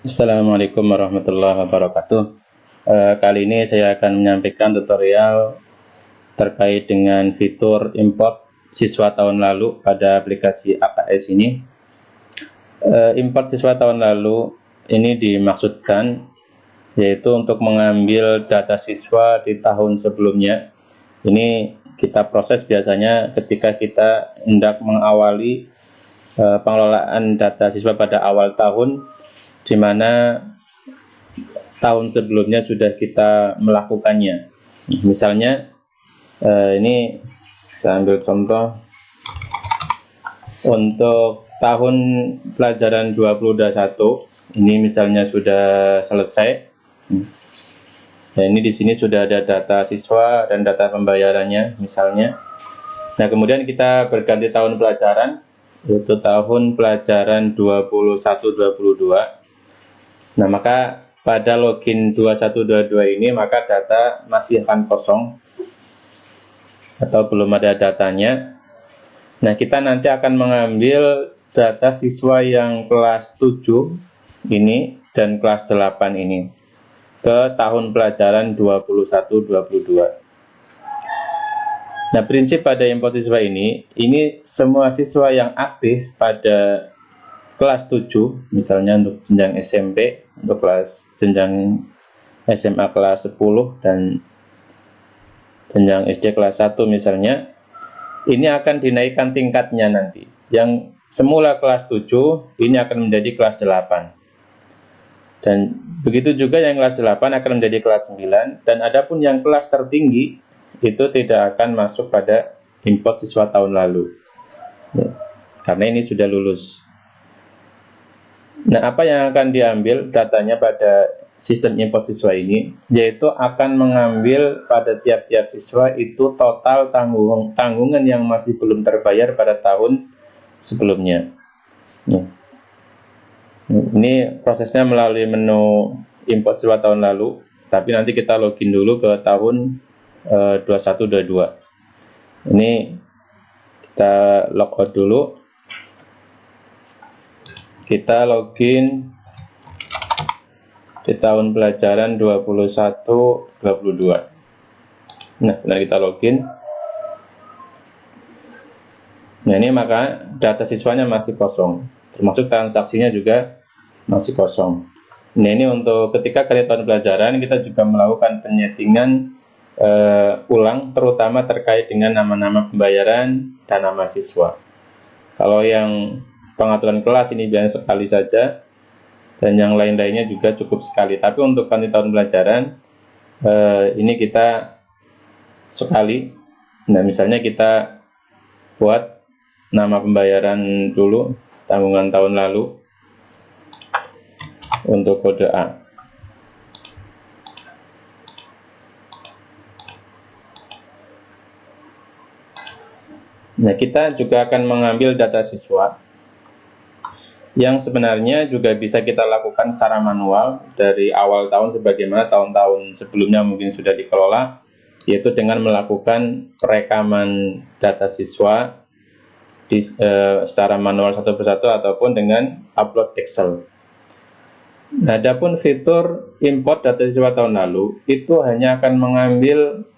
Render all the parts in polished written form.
Assalamualaikum warahmatullahi wabarakatuh. Kali ini saya akan menyampaikan tutorial terkait dengan fitur import siswa tahun lalu pada aplikasi AKS ini. Import siswa tahun lalu ini dimaksudkan yaitu untuk mengambil data siswa di tahun sebelumnya. Ini kita proses biasanya ketika kita hendak mengawali pengelolaan data siswa pada awal tahun, di mana tahun sebelumnya sudah kita melakukannya. Misalnya ini saya ambil contoh untuk tahun pelajaran 2021, ini misalnya sudah selesai. Nah, ini di sini sudah ada data siswa dan data pembayarannya misalnya. Nah, kemudian kita berganti tahun pelajaran, yaitu tahun pelajaran 21-22. Nah, maka pada login 2122 ini maka data masih akan kosong atau belum ada datanya. Nah, kita nanti akan mengambil data siswa yang kelas 7 ini dan kelas 8 ini ke tahun pelajaran 21-22. Nah, prinsip pada import siswa ini semua siswa yang aktif pada kelas 7, misalnya untuk jenjang SMP, untuk kelas jenjang SMA kelas 10 dan jenjang SD kelas 1 misalnya, ini akan dinaikkan tingkatnya nanti. Yang semula kelas 7 ini akan menjadi kelas 8. Dan begitu juga yang kelas 8 akan menjadi kelas 9, dan adapun yang kelas tertinggi itu tidak akan masuk pada import siswa tahun lalu. Ya, karena ini sudah lulus. Nah, apa yang akan diambil datanya pada sistem import siswa ini, yaitu akan mengambil pada tiap-tiap siswa itu total tanggungan yang masih belum terbayar pada tahun sebelumnya. Ini prosesnya melalui menu import siswa tahun lalu, tapi nanti kita login dulu ke tahun 2122. Ini kita logout dulu. Kita login di tahun pelajaran 21-22. Nah, kita login. Nah, ini maka data siswanya masih kosong, termasuk transaksinya juga masih kosong. Nah, ini untuk ketika ganti tahun pelajaran kita juga melakukan penyetingan ulang, terutama terkait dengan nama-nama pembayaran dan nama siswa. Kalau yang pengaturan kelas ini biasanya sekali saja, dan yang lain-lainnya juga cukup sekali. Tapi untuk ganti tahun pelajaran ini kita sekali. Nah, misalnya kita buat nama pembayaran dulu, tanggungan tahun lalu untuk kode A. Nah, kita juga akan mengambil data siswa yang sebenarnya juga bisa kita lakukan secara manual dari awal tahun sebagaimana tahun-tahun sebelumnya mungkin sudah dikelola, yaitu dengan melakukan perekaman data siswa secara manual satu persatu ataupun dengan upload Excel. Nah, adapun fitur import data siswa tahun lalu itu hanya akan mengambil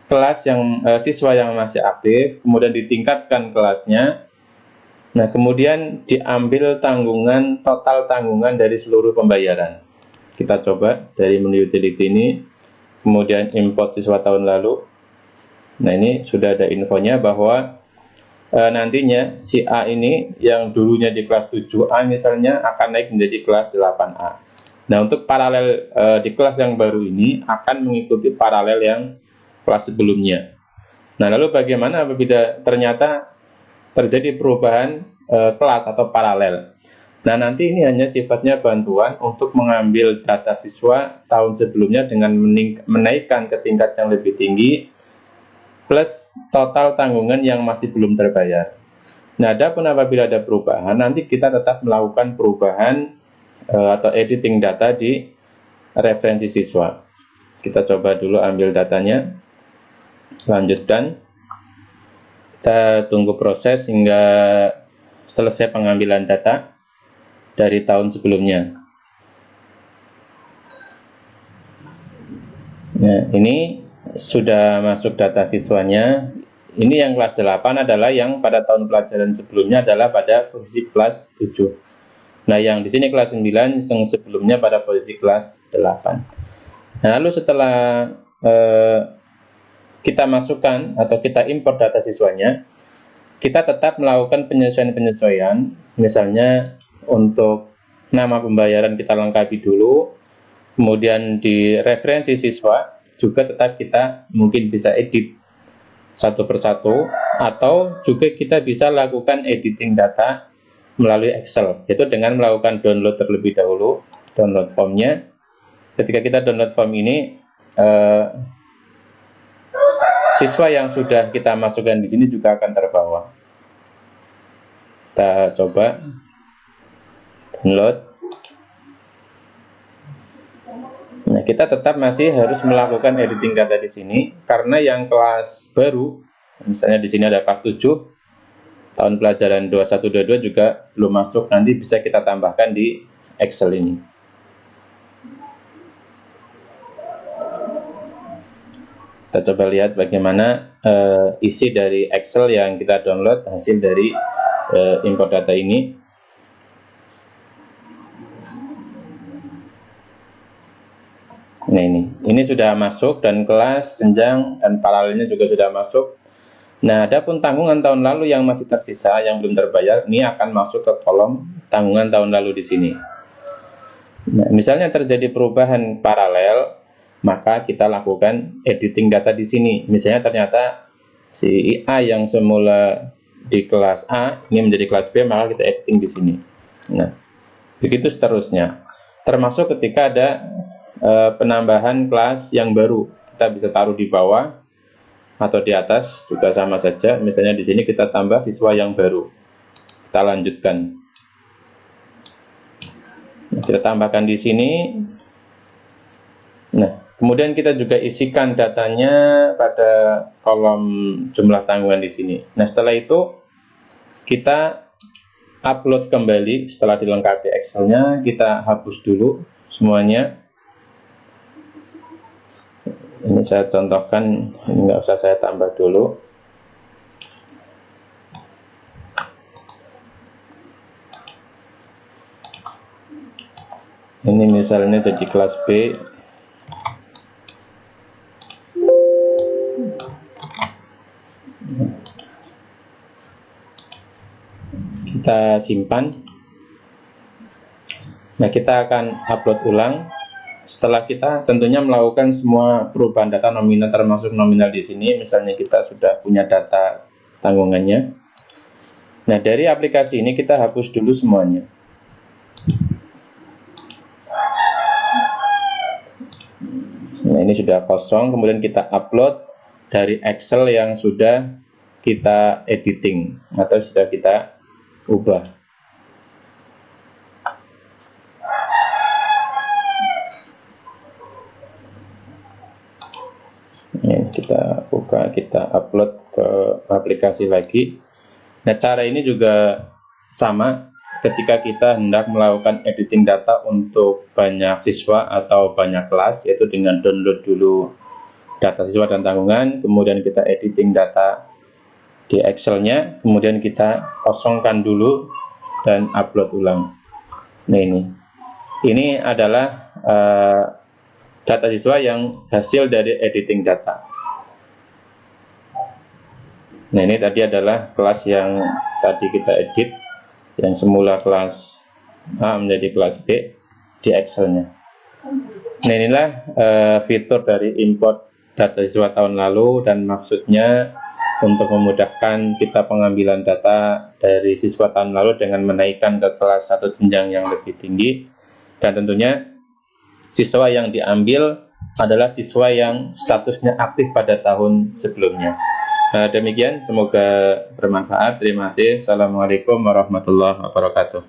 kelas yang siswa yang masih aktif, kemudian ditingkatkan kelasnya. Nah, kemudian diambil total tanggungan dari seluruh pembayaran. Kita coba dari menu utility ini, kemudian import siswa tahun lalu. Nah, ini sudah ada infonya bahwa nantinya si A ini yang dulunya di kelas 7A misalnya akan naik menjadi kelas 8A. Nah, untuk paralel di kelas yang baru ini akan mengikuti paralel yang kelas sebelumnya. Nah, lalu bagaimana apabila ternyata terjadi perubahan kelas atau paralel? Nah, nanti ini hanya sifatnya bantuan untuk mengambil data siswa tahun sebelumnya dengan menaikkan ke tingkat yang lebih tinggi, plus total tanggungan yang masih belum terbayar. Nah, adapun apabila ada perubahan, nanti kita tetap melakukan perubahan atau editing data di referensi siswa. Kita coba dulu ambil datanya. Lanjutkan, kita tunggu proses hingga selesai pengambilan data dari tahun sebelumnya. Nah, ini sudah masuk data siswanya. Ini yang kelas 8 adalah yang pada tahun pelajaran sebelumnya adalah pada posisi kelas 7. Nah, yang di sini kelas 9 yang sebelumnya pada posisi kelas 8. Nah, lalu setelah kita masukkan atau kita import data siswanya, kita tetap melakukan penyesuaian-penyesuaian. Misalnya untuk nama pembayaran kita lengkapi dulu, kemudian di referensi siswa juga tetap kita mungkin bisa edit satu persatu, atau juga kita bisa lakukan editing data melalui Excel, itu dengan melakukan download terlebih dahulu, download formnya. Ketika kita download form ini, siswa yang sudah kita masukkan di sini juga akan terbawa. Kita coba download. Nah, kita tetap masih harus melakukan editing data di sini, karena yang kelas baru, misalnya di sini ada kelas 7, tahun pelajaran 21-22 juga belum masuk, nanti bisa kita tambahkan di Excel ini. Kita coba lihat bagaimana isi dari Excel yang kita download hasil dari import data ini. Nah, ini sudah masuk, dan kelas, jenjang, dan paralelnya juga sudah masuk. Nah, adapun tanggungan tahun lalu yang masih tersisa, yang belum terbayar, ini akan masuk ke kolom tanggungan tahun lalu di sini. Nah, misalnya terjadi perubahan paralel, maka kita lakukan editing data di sini. Misalnya ternyata si A yang semula di kelas A ini menjadi kelas B, maka kita editing di sini. Nah, begitu seterusnya. Termasuk ketika ada penambahan kelas yang baru, kita bisa taruh di bawah atau di atas juga sama saja. Misalnya di sini kita tambah siswa yang baru, kita lanjutkan. Nah, kita tambahkan di sini. Nah, kemudian kita juga isikan datanya pada kolom jumlah tanggungan di sini. Nah, setelah itu kita upload kembali. Setelah dilengkapi Excel-nya, kita hapus dulu semuanya. Ini saya contohkan, ini nggak usah saya tambah dulu. Ini misalnya jadi kelas B. Kita simpan. Nah, kita akan upload ulang. Setelah kita tentunya melakukan semua perubahan data nominal, termasuk nominal di sini, misalnya kita sudah punya data tanggungannya. Nah, dari aplikasi ini kita hapus dulu semuanya. Nah, ini sudah kosong, kemudian kita upload dari Excel yang sudah kita editing atau sudah kita ubah. Kita buka, kita upload ke aplikasi lagi. Nah, cara ini juga sama ketika kita hendak melakukan editing data untuk banyak siswa atau banyak kelas, yaitu dengan download dulu data siswa dan tanggungan, kemudian kita editing data di Excel-nya, kemudian kita kosongkan dulu dan upload ulang. Nah, ini adalah data siswa yang hasil dari editing data. Nah, ini tadi adalah kelas yang tadi kita edit, yang semula kelas A menjadi kelas B di Excel-nya. Nah, inilah fitur dari import data siswa tahun lalu, dan maksudnya untuk memudahkan kita pengambilan data dari siswa tahun lalu dengan menaikkan ke kelas atau jenjang yang lebih tinggi. Dan tentunya siswa yang diambil adalah siswa yang statusnya aktif pada tahun sebelumnya. Demikian, semoga bermanfaat. Terima kasih. Assalamualaikum warahmatullahi wabarakatuh.